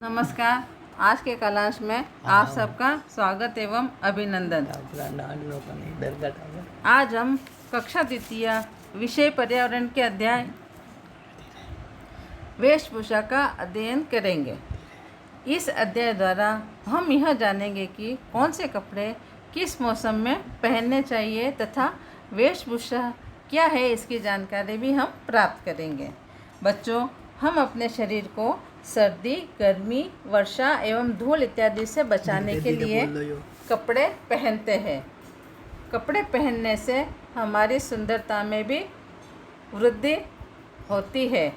नमस्कार। आज के क्लास में आप सबका स्वागत एवं अभिनंदन। आज हम कक्षा द्वितीय विषय पर्यावरण के अध्याय वेशभूषा का अध्ययन करेंगे। इस अध्याय द्वारा हम यह जानेंगे कि कौन से कपड़े किस मौसम में पहनने चाहिए तथा वेशभूषा क्या है, इसकी जानकारी भी हम प्राप्त करेंगे। बच्चों, हम अपने शरीर को सर्दी, गर्मी, वर्षा एवं धूल इत्यादि से बचाने के लिए कपड़े पहनते हैं। कपड़े पहनने से हमारी सुंदरता में भी वृद्धि होती है।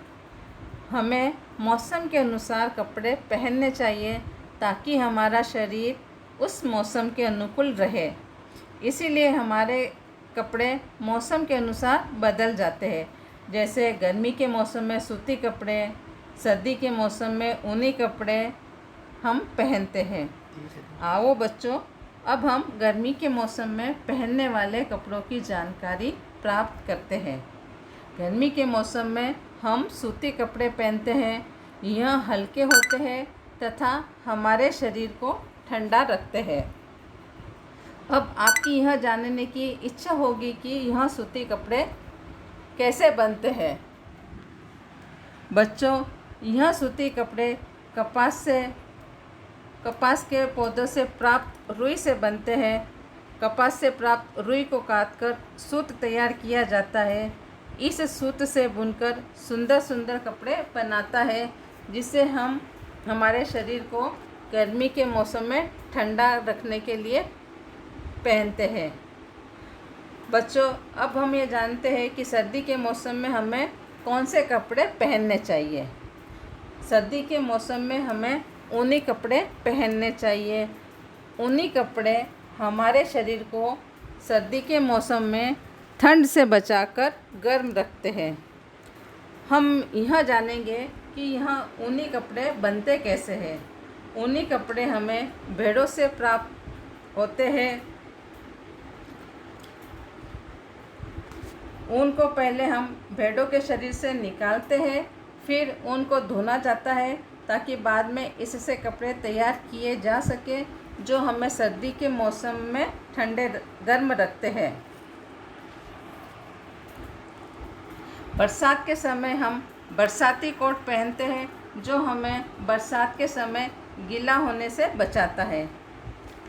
हमें मौसम के अनुसार कपड़े पहनने चाहिए ताकि हमारा शरीर उस मौसम के अनुकूल रहे। इसीलिए हमारे कपड़े मौसम के अनुसार बदल जाते हैं। जैसे गर्मी के मौसम में सूती कपड़े, सर्दी के मौसम में ऊनी कपड़े हम पहनते हैं। आओ बच्चों, अब हम गर्मी के मौसम में पहनने वाले कपड़ों की जानकारी प्राप्त करते हैं। गर्मी के मौसम में हम सूती कपड़े पहनते हैं। यह हल्के होते हैं तथा हमारे शरीर को ठंडा रखते हैं। अब आपकी यह जानने की इच्छा होगी कि यह सूती कपड़े कैसे बनते हैं। बच्चों, यह सूती कपड़े कपास के पौधों से प्राप्त रुई से बनते हैं। कपास से प्राप्त रुई को काटकर सूत तैयार किया जाता है। इस सूत से बुनकर सुंदर सुंदर कपड़े बनाता है, जिससे हम हमारे शरीर को गर्मी के मौसम में ठंडा रखने के लिए पहनते हैं। बच्चों, अब हम ये जानते हैं कि सर्दी के मौसम में हमें कौन से कपड़े पहनने चाहिए। सर्दी के मौसम में हमें ऊनी कपड़े पहनने चाहिए। ऊनी कपड़े हमारे शरीर को सर्दी के मौसम में ठंड से बचाकर गर्म रखते हैं। हम यह जानेंगे कि यह ऊनी कपड़े बनते कैसे हैं। ऊनी कपड़े हमें भेड़ों से प्राप्त होते हैं। ऊन को पहले हम भेड़ों के शरीर से निकालते हैं, फिर ऊन को धोना जाता है ताकि बाद में इससे कपड़े तैयार किए जा सके, जो हमें सर्दी के मौसम में ठंडे गर्म रखते हैं। बरसात के समय हम बरसाती कोट पहनते हैं, जो हमें बरसात के समय गीला होने से बचाता है।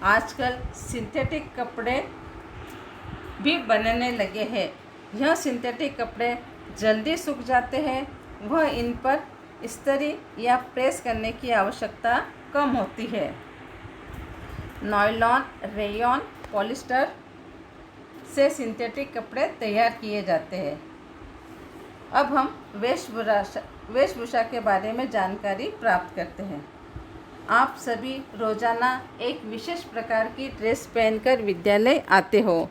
आजकल सिंथेटिक कपड़े भी बनने लगे हैं। यह सिंथेटिक कपड़े जल्दी सूख जाते हैं। वह इन पर इस्त्री या प्रेस करने की आवश्यकता कम होती है। नायलॉन, रेयॉन, पॉलिस्टर से सिंथेटिक कपड़े तैयार किए जाते हैं। अब हम वेशभूषा के बारे में जानकारी प्राप्त करते हैं। आप सभी रोजाना एक विशेष प्रकार की ड्रेस पहनकर विद्यालय आते हो।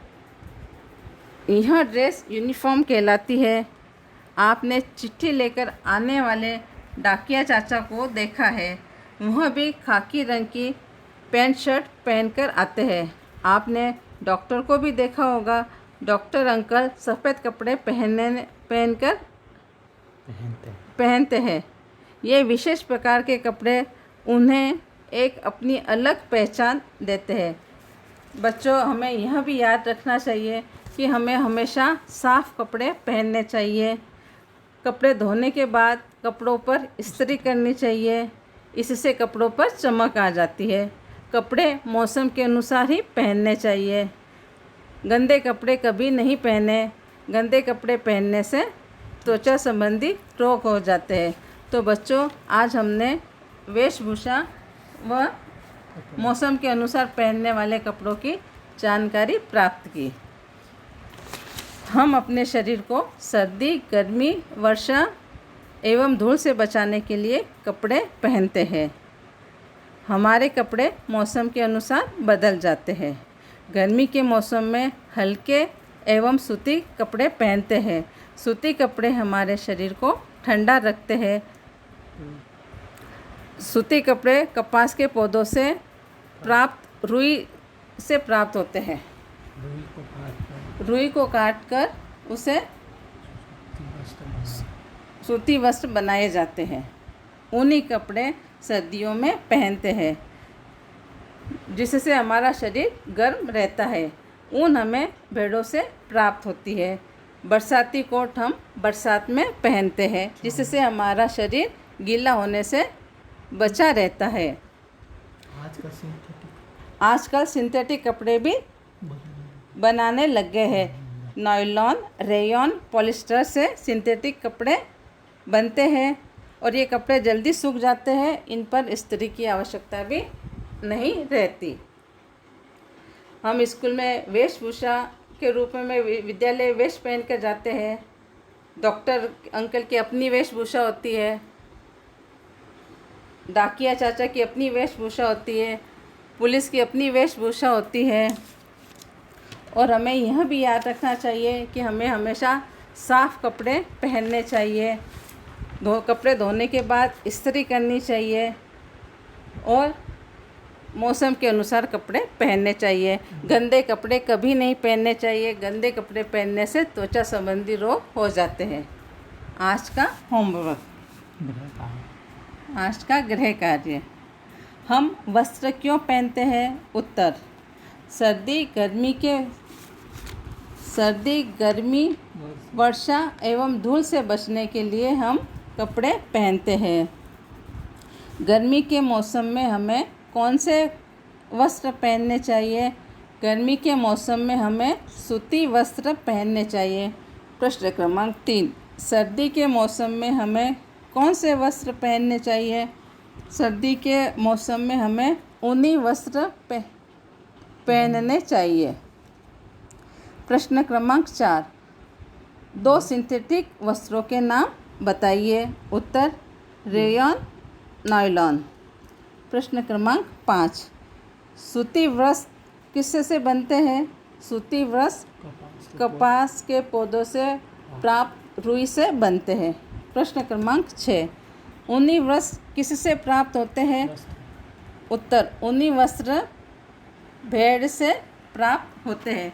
यह ड्रेस यूनिफॉर्म कहलाती है। आपने चिट्ठी लेकर आने वाले डाकिया चाचा को देखा है। वह भी खाकी रंग की पैंट शर्ट पहनकर आते हैं। आपने डॉक्टर को भी देखा होगा। डॉक्टर अंकल सफ़ेद कपड़े पहनते हैं। ये विशेष प्रकार के कपड़े उन्हें एक अपनी अलग पहचान देते हैं। बच्चों, हमें यह भी याद रखना चाहिए कि हमें हमेशा साफ़ कपड़े पहनने चाहिए। कपड़े धोने के बाद कपड़ों पर इस्त्री करनी चाहिए। इससे कपड़ों पर चमक आ जाती है। कपड़े मौसम के अनुसार ही पहनने चाहिए। गंदे कपड़े कभी नहीं पहने। गंदे कपड़े पहनने से त्वचा संबंधी रोग हो जाते हैं। तो बच्चों, आज हमने वेशभूषा व मौसम के अनुसार पहनने वाले कपड़ों की जानकारी प्राप्त की। हम अपने शरीर को सर्दी, गर्मी, वर्षा एवं धूल से बचाने के लिए कपड़े पहनते हैं। हमारे कपड़े मौसम के अनुसार बदल जाते हैं। गर्मी के मौसम में हल्के एवं सूती कपड़े पहनते हैं। सूती कपड़े हमारे शरीर को ठंडा रखते हैं। सूती कपड़े कपास के पौधों से प्राप्त रुई से प्राप्त होते हैं। रुई को काटकर उसे सूती वस्त्र बनाए जाते हैं। ऊनी कपड़े सर्दियों में पहनते हैं, जिससे हमारा शरीर गर्म रहता है। ऊन हमें भेड़ों से प्राप्त होती है। बरसाती कोट हम बरसात में पहनते हैं, जिससे हमारा शरीर गीला होने से बचा रहता है। आजकल सिंथेटिक कपड़े भी बनाने लग गए हैं। नायलॉन, रेयॉन, पॉलिस्टर से सिंथेटिक कपड़े बनते हैं और ये कपड़े जल्दी सूख जाते हैं। इन पर इस्त्री की आवश्यकता भी नहीं रहती। हम स्कूल में वेशभूषा के रूप में विद्यालय वेश पहन कर जाते हैं। डॉक्टर अंकल की अपनी वेशभूषा होती है, डाकिया चाचा की अपनी वेशभूषा होती है, पुलिस की अपनी वेशभूषा होती है। और हमें यह भी याद रखना चाहिए कि हमें हमेशा साफ़ कपड़े पहनने चाहिए। कपड़े धोने के बाद इस्त्री करनी चाहिए और मौसम के अनुसार कपड़े पहनने चाहिए। गंदे कपड़े कभी नहीं पहनने चाहिए। गंदे कपड़े पहनने से त्वचा संबंधी रोग हो जाते हैं। आज का होमवर्क, आज का गृह कार्य। हम वस्त्र क्यों पहनते हैं? उत्तर, सर्दी गर्मी वर्षा एवं धूल से बचने के लिए हम कपड़े पहनते हैं। गर्मी के मौसम में हमें कौन से वस्त्र पहनने चाहिए? गर्मी के मौसम में हमें सूती वस्त्र पहनने चाहिए। प्रश्न क्रमांक 3, सर्दी के मौसम में हमें कौन से वस्त्र पहनने चाहिए? सर्दी के मौसम में हमें ऊनी वस्त्र पहनने चाहिए। प्रश्न क्रमांक 4, 2 सिंथेटिक वस्त्रों के नाम बताइए। उत्तर, रेयॉन, नायलॉन। प्रश्न क्रमांक 5, सूती वस्त्र किससे बनते हैं? सूती वस्त्र कपास के पौधों से प्राप्त रुई से बनते हैं। प्रश्न क्रमांक 6, ऊनी वस्त्र किससे प्राप्त होते हैं? उत्तर, ऊनी वस्त्र भेड़ से प्राप्त होते हैं।